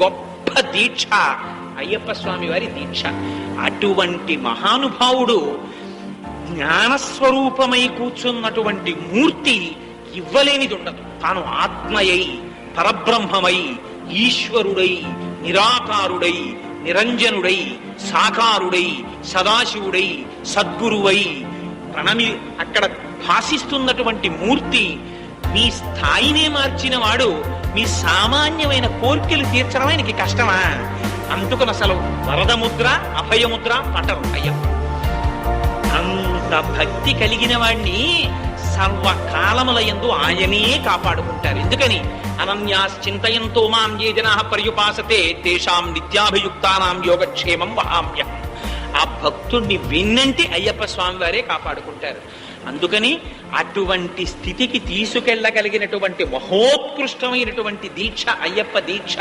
గొప్ప దీక్ష అయ్యప్ప స్వామి వారి దీక్ష. అటువంటి మహానుభావుడు జ్ఞానస్వరూపమై కూర్చున్నటువంటి మూర్తి ఇవ్వలేనిది ఉండదు. తాను ఆత్మయై, పరబ్రహ్మమై, ఈశ్వరుడై, నిరాకారుడై, నిరంజనుడై, సాకారుడై, సదాశివుడై, సద్గురువై అక్కడ భాసిస్తున్నటువంటి మూర్తి మీ స్థాయినే మార్చిన వాడు. మీ సామాన్యమైన కోర్కెలు తీర్చడం ఆయనకి కష్టమా? అందుకని అసలు వరదముద్ర, అభయముద్ర పటరు అయ్యప్ప. అంత భక్తి కలిగిన వాడిని సర్వకాలముల యందు ఆయనే కాపాడుకుంటారు. ఎందుకని? అనన్యాశ్చింతయంతో మాం ఏ జనాః పర్యుపాసతే తేషాం నిత్యాభియుక్తానాం యోగక్షేమం వహామ్య. ఆ భక్తుణ్ణి విన్నంటి అయ్యప్ప స్వామి వారే కాపాడుకుంటారు. అందుకని అటువంటి స్థితికి తీసుకెళ్లగలిగినటువంటి మహోత్కృష్టమైనటువంటి దీక్ష అయ్యప్ప దీక్ష.